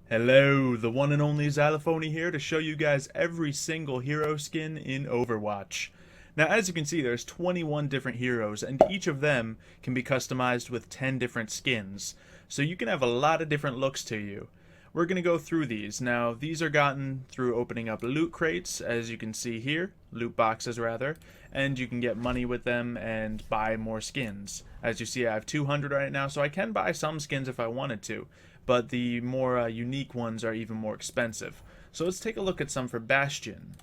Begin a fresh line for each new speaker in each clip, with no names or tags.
Hello, the one and only Xylophony here to show you guys every single hero skin in Overwatch. Now, as you can see, there's 21 different heroes, and each of them can be customized with 10 different skins. So you can have a lot of different looks to you. We're going to go through these. Now, these are gotten through opening up loot crates, as you can see here, loot boxes rather, and you can get money with them and buy more skins. As you see, I have 200 right now, so I can buy some skins if I wanted to, but the more unique ones are even more expensive. So let's take a look at some for Bastion.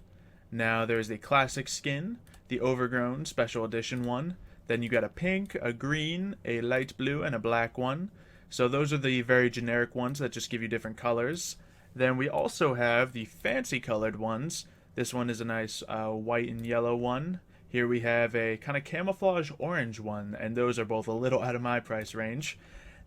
Now, there's the classic skin, the Overgrown Special Edition one, then you got a pink, a green, a light blue, and a black one. So those are the very generic ones that just give you different colors. Then we also have the fancy colored ones. This one is a nice white and yellow one. Here we have a kind of camouflage orange one, and those are both a little out of my price range.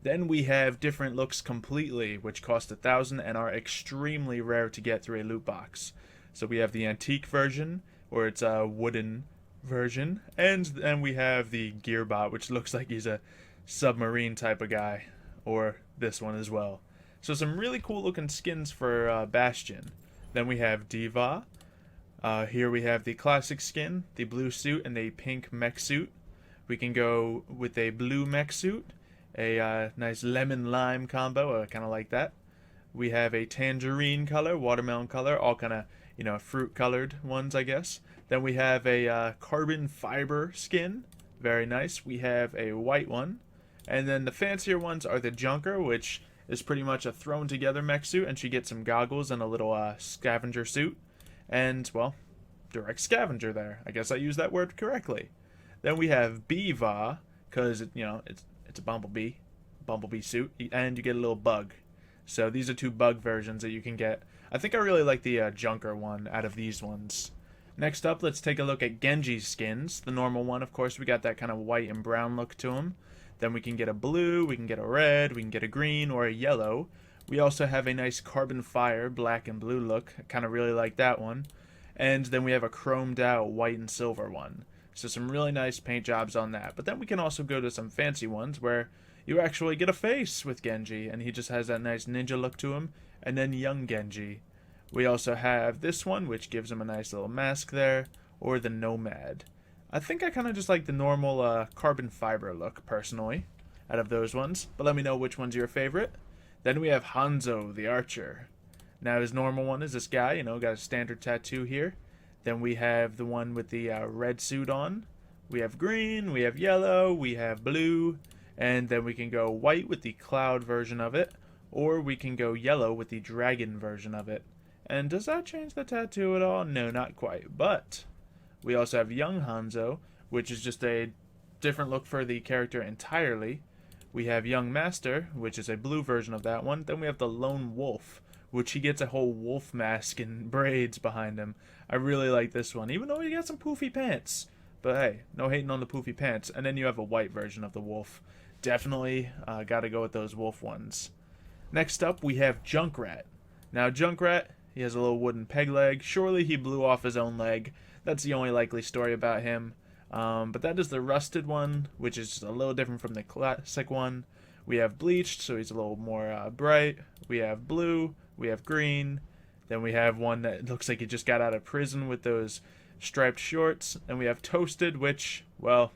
Then we have different looks completely, which cost 1,000 and are extremely rare to get through a loot box. So we have the antique version, or it's a wooden version, and then we have the Gearbot, which looks like he's a submarine type of guy, or this one as well. So some really cool looking skins for Bastion. Then we have Diva. Here we have the classic skin, the blue suit, and the pink mech suit. We can go with a blue mech suit, a nice lemon lime combo, kind of like that. We have a tangerine color, watermelon color, all kind of fruit colored ones, I guess. Then we have a carbon fiber skin, very nice. We have a white one, and then the fancier ones are the Junker, which is pretty much a thrown together mech suit, and she gets some goggles and a little scavenger suit, and well, direct scavenger there. I guess I used that word correctly. Then we have Biva, because it's a bumblebee suit, and you get a little bug. So these are two bug versions that you can get. I think I really like the Junker one out of these ones. Next up, let's take a look at Genji's skins. The normal one, of course, we got that kind of white and brown look to him. Then we can get a blue, we can get a red, we can get a green, or a yellow. We also have a nice carbon fire, black and blue look. I kind of really like that one. And then we have a chromed out white and silver one. So some really nice paint jobs on that. But then we can also go to some fancy ones where you actually get a face with Genji, and he just has that nice ninja look to him. And then young Genji. We also have this one, which gives him a nice little mask there, or the Nomad. I think I kind of just like the normal carbon fiber look, personally, out of those ones. But let me know which one's your favorite. Then we have Hanzo, the Archer. Now his normal one is this guy, got a standard tattoo here. Then we have the one with the red suit on. We have green, we have yellow, we have blue, and then we can go white with the cloud version of it, or we can go yellow with the dragon version of it. And does that change the tattoo at all? No, not quite. But we also have young Hanzo, which is just a different look for the character entirely. We have young Master, which is a blue version of that one. Then we have the lone wolf, which he gets a whole wolf mask and braids behind him. I really like this one, even though he got some poofy pants. But hey, no hating on the poofy pants. And then you have a white version of the wolf. Definitely gotta go with those wolf ones. Next up, we have Junkrat. Now, Junkrat, he has a little wooden peg leg. Surely he blew off his own leg. That's the only likely story about him. But that is the rusted one, which is a little different from the classic one. We have bleached, so he's a little more bright. We have blue. We have green. Then we have one that looks like he just got out of prison with those striped shorts. And we have toasted, which, well,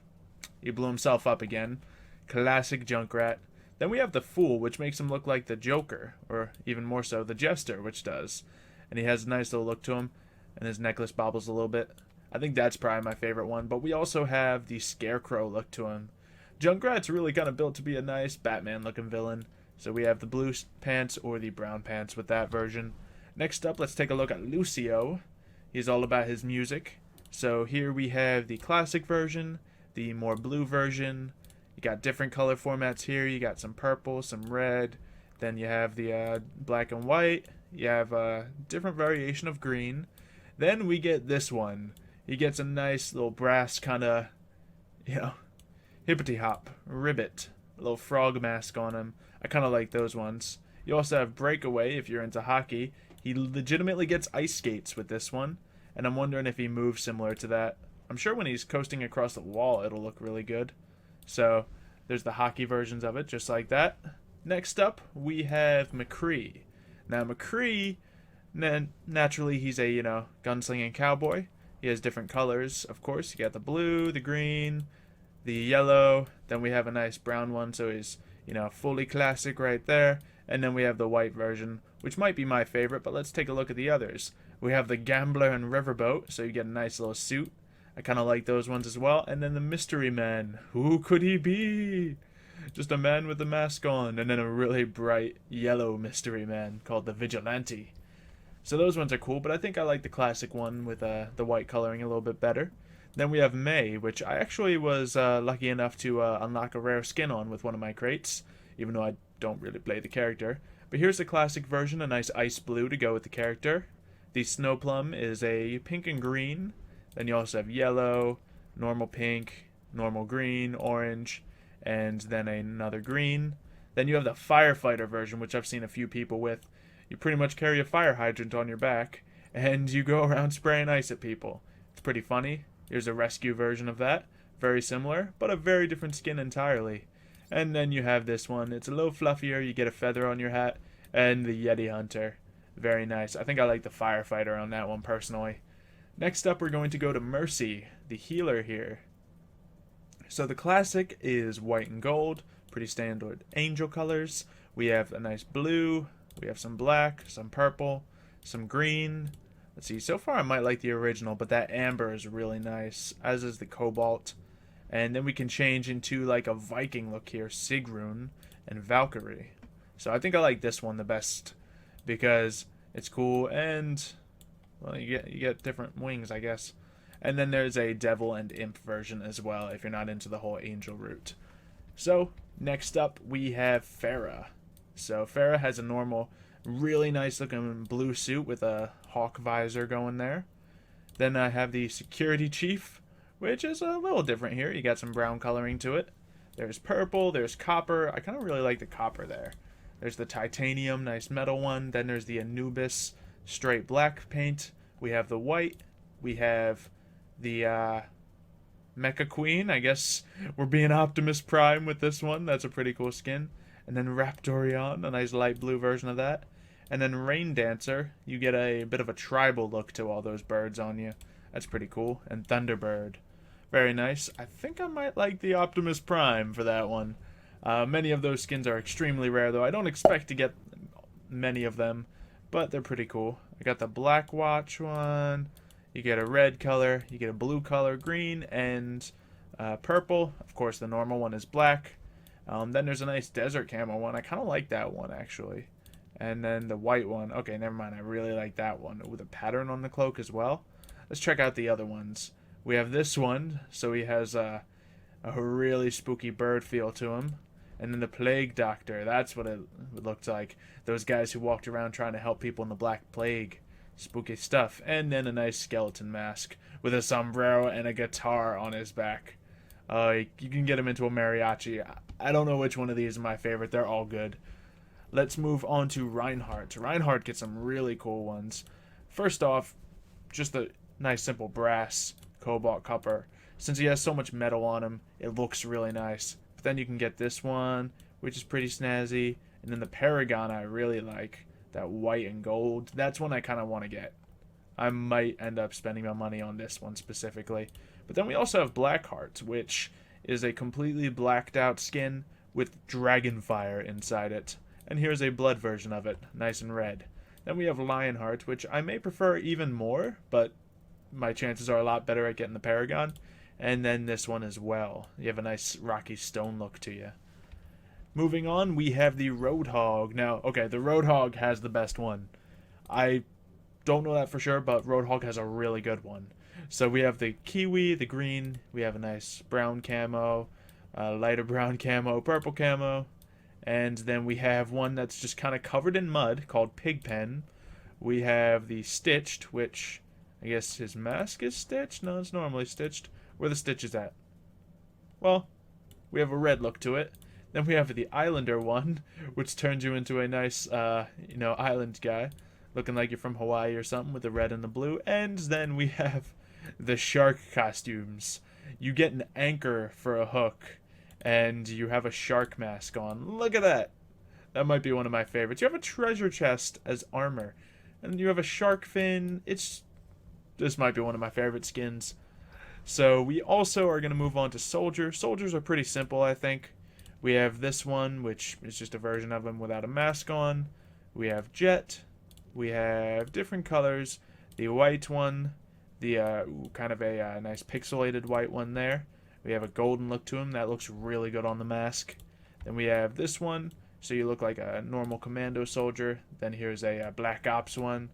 he blew himself up again. Classic Junkrat. Then we have the Fool, which makes him look like the Joker, or even more so, the Jester, which does. And he has a nice little look to him, and his necklace bobbles a little bit. I think that's probably my favorite one, but we also have the Scarecrow look to him. Junkrat's really kind of built to be a nice Batman-looking villain. So we have the blue pants or the brown pants with that version. Next up, let's take a look at Lucio. He's all about his music. So here we have the classic version, the more blue version. You got different color formats here. You got some purple, some red. Then you have the black and white. You have a different variation of green. Then we get this one. He gets a nice little brass kind of, hippity hop, ribbit, a little frog mask on him. I kind of like those ones. You also have Breakaway if you're into hockey. He legitimately gets ice skates with this one, and I'm wondering if he moves similar to that. I'm sure when he's coasting across the wall, it'll look really good. So there's the hockey versions of it, just like that. Next up, we have Mccree. Now Mccree, naturally he's a, gunslinging cowboy. He has different colors, of course. You got the blue, the green, the yellow. Then we have a nice brown one, so he's, fully classic right there. And then we have the white version, which might be my favorite, but let's take a look at the others. We have the Gambler and Riverboat, so you get a nice little suit. I kind of like those ones as well. And then the Mystery Man. Who could he be? Just a man with a mask on. And then a really bright yellow Mystery Man called the Vigilante. So those ones are cool, but I think I like the classic one with the white coloring a little bit better. Then we have May, which I actually was lucky enough to unlock a rare skin on with one of my crates, even though I don't really play the character. But here's the classic version, a nice ice blue to go with the character. The Snow Plum is a pink and green. Then you also have yellow, normal pink, normal green, orange, and then another green. Then you have the Firefighter version, which I've seen a few people with. You pretty much carry a fire hydrant on your back, and you go around spraying ice at people. It's pretty funny. Here's a rescue version of that. Very similar, but a very different skin entirely. And then you have this one. It's a little fluffier. You get a feather on your hat. And the Yeti Hunter. Very nice. I think I like the Firefighter on that one personally. Next up, we're going to go to Mercy, the healer here. So the classic is white and gold. Pretty standard angel colors. We have a nice blue. We have some black, some purple, some green. Let's see, so far I might like the original, but that amber is really nice, as is the cobalt. And then we can change into like a Viking look here, Sigrun and Valkyrie. So I think I like this one the best because it's cool and, well, you get different wings, I guess. And then there's a devil and imp version as well if you're not into the whole angel route. So next up we have Farah. So Farah has a normal, really nice looking blue suit with a hawk visor going there. Then I have the Security Chief, which is a little different here. You got some brown coloring to it. There's purple, there's copper. I kind of really like the copper there. There's the titanium, nice metal one. Then there's the Anubis, straight black paint. We have the white. We have the Mccree. I guess we're being Optimus Prime with this one. That's a pretty cool skin. And then Raptorion, a nice light blue version of that. And then Rain Dancer, you get a bit of a tribal look to all those birds on you. That's pretty cool. And Thunderbird. Very nice. I think I might like the Optimus Prime for that one. Many of those skins are extremely rare, though. I don't expect to get many of them, but they're pretty cool. I got the Black Watch one. You get a red color. You get a blue color, green, and purple. Of course, the normal one is black. Then there's a nice desert camo one. I kind of like that one, actually. And then the white one. Okay, never mind. I really like that one with a pattern on the cloak as well. Let's check out the other ones. We have this one. So he has a really spooky bird feel to him. And then the Plague Doctor. That's what it looked like. Those guys who walked around trying to help people in the Black Plague. Spooky stuff. And then a nice skeleton mask with a sombrero and a guitar on his back. You can get him into a mariachi. I don't know which one of these is my favorite. They're all good. Let's move on to Reinhardt. Reinhardt gets some really cool ones. First off, just a nice simple brass cobalt copper. Since he has so much metal on him, it looks really nice. But then you can get this one, which is pretty snazzy. And then the Paragon I really like. That white and gold. That's one I kind of want to get. I might end up spending my money on this one specifically. But then we also have Blackheart, which is a completely blacked out skin with Dragonfire inside it. And here's a blood version of it, nice and red. Then we have Lionheart, which I may prefer even more, but my chances are a lot better at getting the Paragon. And then this one as well. You have a nice rocky stone look to you. Moving on, we have the Roadhog. Now, okay, the Roadhog has the best one. I don't know that for sure, but Roadhog has a really good one. So we have the Kiwi, the green, we have a nice brown camo, lighter brown camo, purple camo, and then we have one that's just kind of covered in mud called Pigpen. We have the Stitched, which I guess his mask is stitched? No, it's normally stitched. Where the stitch is at? Well, we have a red look to it. Then we have the Islander one, which turns you into a nice, island guy, looking like you're from Hawaii or something with the red and the blue. And then we have the shark costumes. You get an anchor for a hook, and you have a shark mask on. Look at that. That might be one of my favorites. You have a treasure chest as armor. And you have a shark fin. This might be one of my favorite skins. So we also are going to move on to soldier. Soldiers are pretty simple, I think. We have this one, which is just a version of him without a mask on. We have jet. We have different colors. The white one. The kind of a nice pixelated white one there. We have a golden look to him. That looks really good on the mask. Then we have this one. So you look like a normal commando soldier. Then here's a Black Ops one.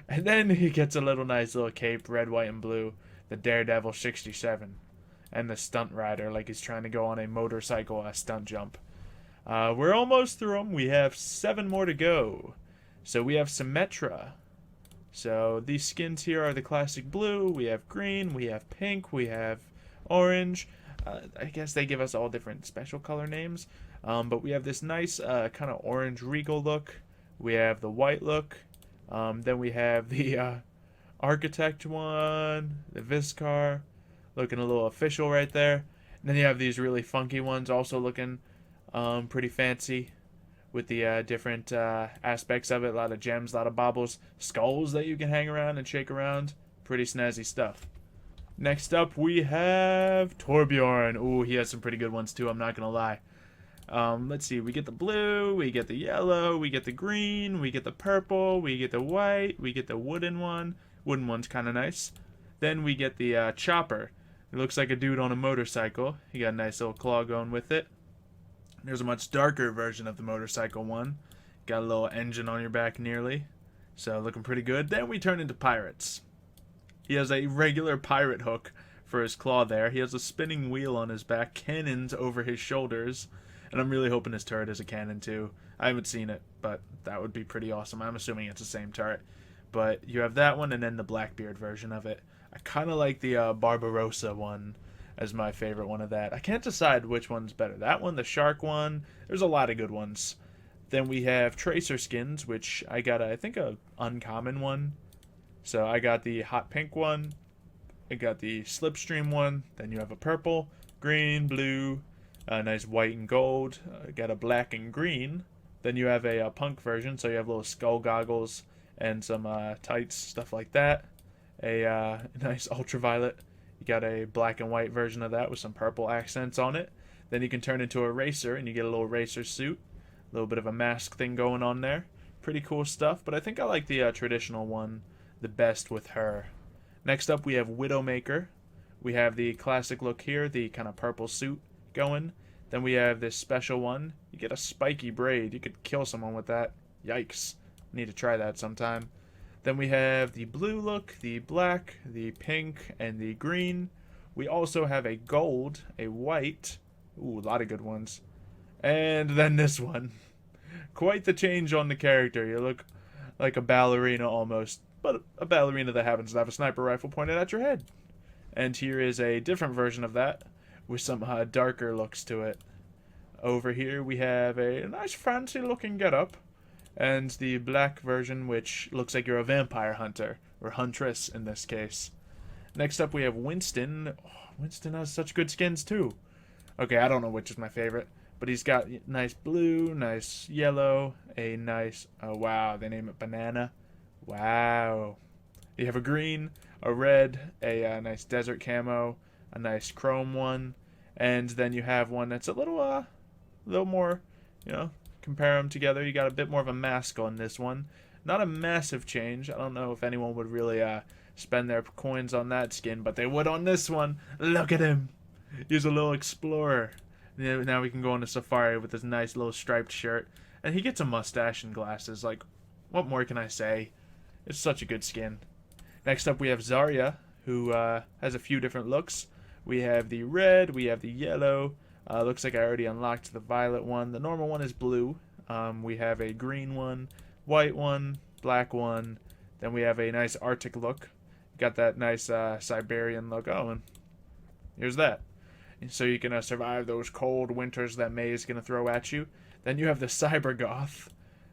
And then he gets a nice little cape, red, white, and blue. The Daredevil 67. And the Stunt Rider, like he's trying to go on a motorcycle stunt jump. We're almost through them. We have 7 more to go. So we have Symetra. So these skins here are the classic blue. We have green. We have pink. We have orange. I guess they give us all different special color names. But we have this nice kind of orange regal look. We have the white look. Then we have the architect one, the Viscar, looking a little official right there. And then you have these really funky ones also looking pretty fancy with the different aspects of it. A lot of gems, a lot of baubles, skulls that you can hang around and shake around. Pretty snazzy stuff. Next up, we have Torbjorn. Ooh, he has some pretty good ones too, I'm not going to lie. Let's see, we get the blue, we get the yellow, we get the green, we get the purple, we get the white, we get the wooden one. Wooden one's kind of nice. Then we get the chopper. It looks like a dude on a motorcycle. He got a nice little claw going with it. There's a much darker version of the motorcycle one. Got a little engine on your back nearly. So looking pretty good. Then we turn into pirates. He has a regular pirate hook for his claw there. He has a spinning wheel on his back, cannons over his shoulders. And I'm really hoping his turret is a cannon too. I haven't seen it, but that would be pretty awesome. I'm assuming it's the same turret. But you have that one and then the Blackbeard version of it. I kind of like the Barbarossa one as my favorite one of that. I can't decide which one's better. That one, the shark one. There's a lot of good ones. Then we have Tracer skins, which I got, I think, a uncommon one. So I got the hot pink one. I got the slipstream one. Then you have a purple, green, blue, a nice white and gold. Got a black and green. Then you have a punk version, so you have little skull goggles and some tights, stuff like that. A nice ultraviolet. You got a black and white version of that with some purple accents on it. Then you can turn into a racer and you get a little racer suit. A little bit of a mask thing going on there. Pretty cool stuff, but I think I like the traditional one the best with her. Next up we have Widowmaker. We have the classic look here, the kind of purple suit going. Then we have this special one. You get a spiky braid. You could kill someone with that. Yikes. Need to try that sometime. Then we have the blue look, the black, the pink, and the green. We also have a gold, a white. Ooh, a lot of good ones. And then this one. Quite the change on the character. You look like a ballerina almost. But a ballerina that happens to have a sniper rifle pointed at your head. And here is a different version of that with some darker looks to it. Over here we have a nice fancy looking getup. And the black version, which looks like you're a vampire hunter, or huntress in this case. Next up we have Winston. Oh, Winston has such good skins too. Okay, I don't know which is my favorite, but he's got nice blue, nice yellow, a nice, oh wow, they name it banana. Wow. You have a green, a red, a nice desert camo, a nice chrome one, and then you have one that's a little more, you know, compare them together. You got a bit more of a mask on this one. Not a massive change. I don't know if anyone would really spend their coins on that skin, but they would on this one. Look at him. He's a little explorer. Now we can go on a safari with this nice little striped shirt. And he gets a mustache and glasses. Like, what more can I say? It's such a good skin. Next up we have Zarya, who has a few different looks. We have the red, we have the yellow. Looks like I already unlocked the violet one. The normal one is blue. We have a green one, white one, black one. Then we have a nice Arctic look. Got that nice Siberian look. Oh, and here's that. So you can survive those cold winters that May is going to throw at you. Then you have the Cybergoth.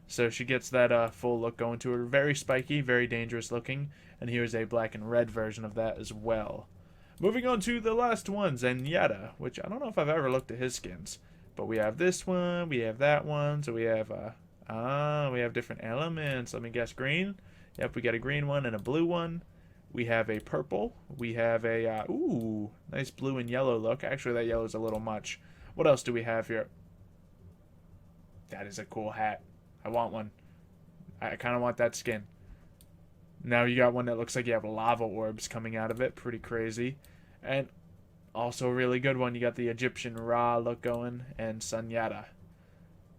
So she gets that full look going to her. Very spiky, very dangerous looking. And here's a black and red version of that as well. Moving on to the last one, Zenyatta, which I don't know if I've ever looked at his skins. But we have this one, we have that one, so we have we have different elements. Let me guess, green. Yep, we got a green one and a blue one. We have a purple. We have a ooh, nice blue and yellow look. Actually, that yellow is a little much. What else do we have here? That is a cool hat. I want one. I kind of want that skin. Now you got one that looks like you have lava orbs coming out of it. Pretty crazy. And also a really good one. You got the Egyptian Ra look going and Sunyata.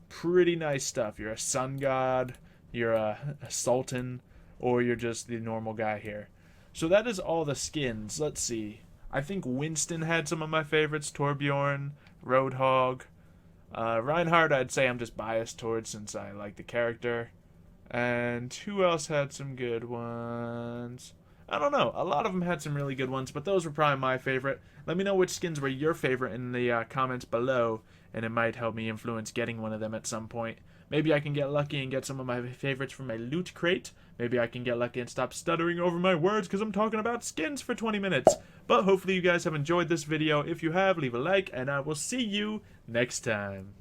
Pretty nice stuff. You're a sun god, you're a sultan, or you're just the normal guy here. So that is all the skins. Let's see. I think Winston had some of my favorites. Torbjorn, Roadhog. Reinhardt, I'd say I'm just biased towards since I like the character. And who else had some good ones? I don't know. A lot of them had some really good ones, but those were probably my favorite. Let me know which skins were your favorite in the comments below, and it might help me influence getting one of them at some point. Maybe I can get lucky and get some of my favorites from my loot crate. Maybe I can get lucky and stop stuttering over my words because I'm talking about skins for 20 minutes. But hopefully you guys have enjoyed this video. If you have, leave a like, and I will see you next time.